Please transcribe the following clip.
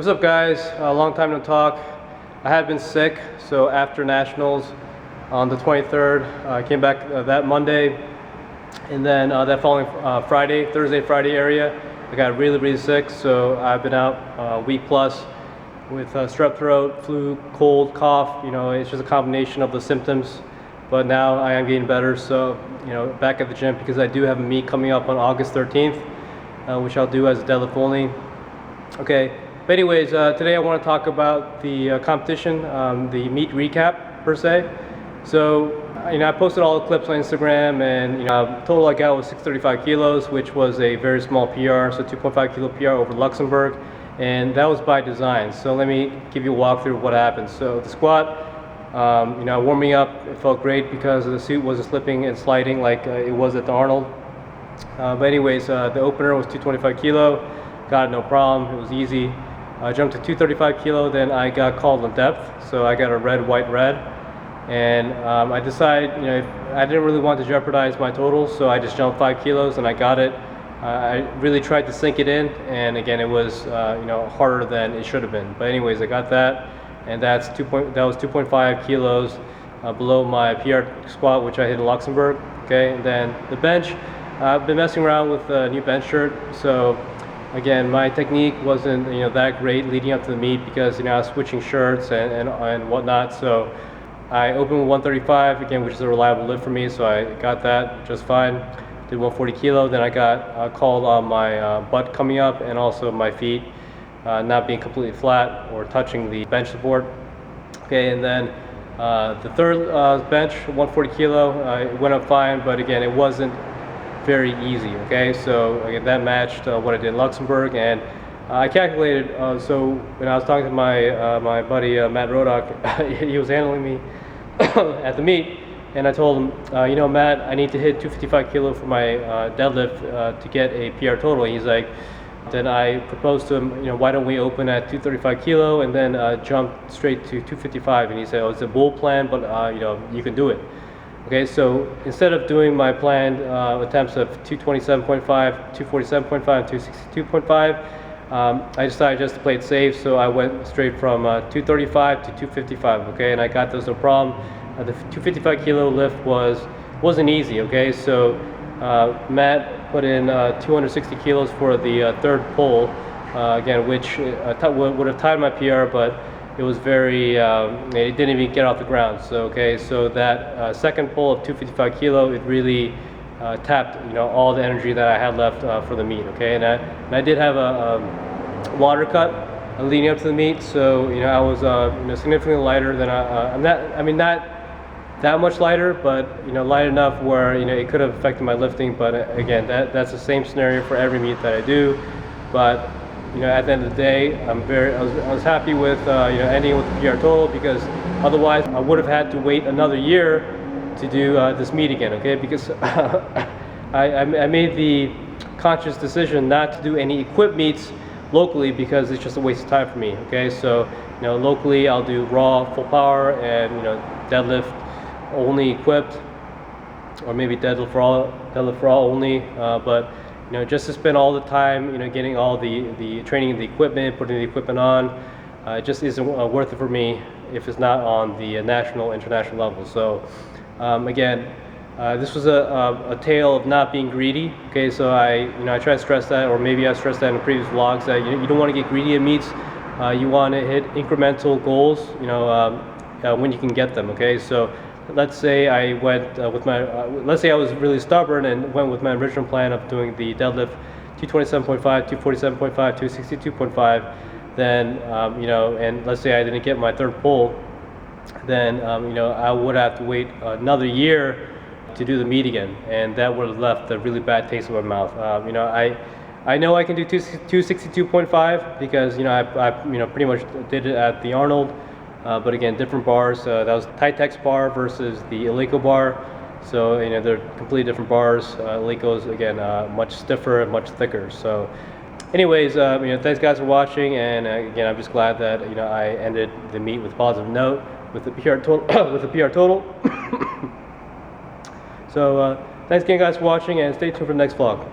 What's up, guys? Long time no talk. I had been sick, so after nationals on the 23rd, I came back that Monday, and then that following Thursday, Friday area, I got really sick. So I've been out a week plus with strep throat, flu, cold, cough. You know, it's just a combination of the symptoms. But now I am getting better, so back at the gym because I do have a meet coming up on August 13th, which I'll do as a deadlift only. Okay. But anyways, today I want to talk about the competition, the meet recap per se. So, I posted all the clips on Instagram, and total I got was 635 kilos, which was a very small PR, so 2.5 kilo PR over Luxembourg, and that was by design. So let me give you a walkthrough of what happened. So the squat, warming up, it felt great because the suit wasn't slipping and sliding like it was at the Arnold. But anyways, the opener was 225 kilo, got it no problem, it was easy. I jumped to 235 kilo, then I got called on depth, so I got a red, white, red, and I decided, I didn't really want to jeopardize my total, so I just jumped 5 kilos and I got it. I really tried to sink it in, and again, it was harder than it should have been. But anyways, I got that, and that was 2.5 kilos below my PR squat, which I hit in Luxembourg. Okay, and then the bench, I've been messing around with a new bench shirt, so. Again, my technique wasn't that great leading up to the meet because I was switching shirts and whatnot. So I opened with 135 again, which is a reliable lift for me. So I got that just fine. Did 140 kilo. Then I got called on my butt coming up and also my feet not being completely flat or touching the bench support. Okay, and then the third bench, 140 kilo, it went up fine, but again, it wasn't very easy. Okay, so again, that matched what I did in Luxembourg, and I calculated. So when I was talking to my buddy Matt Rodock, he was handling me at the meet, and I told him, Matt, I need to hit 255 kilo for my deadlift to get a PR total. And he's like, then I proposed to him, why don't we open at 235 kilo and then jump straight to 255? And he said, oh, it's a bold plan, but you can do it. Okay, so instead of doing my planned attempts of 227.5, 247.5, and 262.5, I decided just to play it safe, so I went straight from 235 to 255, okay, and I got those no problem. The 255 kilo lift wasn't easy, okay, so Matt put in 260 kilos for the third pull, again, which would have tied my PR, but it was very, it didn't even get off the ground. So so that second pull of 255 kilo, it really tapped all the energy that I had left for the meet. Okay, and I did have a water cut leading up to the meet, so I was significantly lighter than I'm not that much lighter, but light enough where it could have affected my lifting. But again, that's the same scenario for every meet that I do. But at the end of the day, I was happy with ending with the PR total, because otherwise I would have had to wait another year to do this meet again. Okay, because I made the conscious decision not to do any equipped meets locally because it's just a waste of time for me. Okay, so locally I'll do raw, full power, and deadlift only equipped, or maybe deadlift raw only, but. Just to spend all the time, getting all the training, the equipment, putting the equipment on, it just isn't worth it for me if it's not on the national, international level. So, again, this was a tale of not being greedy. Okay, so I try to stress that, or maybe I stressed that in the previous vlogs, that you don't want to get greedy at meets. You want to hit incremental goals, when you can get them. Okay, so. Let's say I went let's say I was really stubborn and went with my original plan of doing the deadlift 227.5, 247.5, 262.5, then, and let's say I didn't get my third pull, then, I would have to wait another year to do the meet again, and that would have left a really bad taste in my mouth. I know I can do 262.5 because, I pretty much did it at the Arnold. But again, different bars. That was Titex bar versus the Eleiko bar. So they're completely different bars. Eleiko's again much stiffer and much thicker. So, anyways, thanks guys for watching. And again, I'm just glad that I ended the meet with a positive note with the PR total. with the PR total. So thanks again guys for watching, and stay tuned for the next vlog.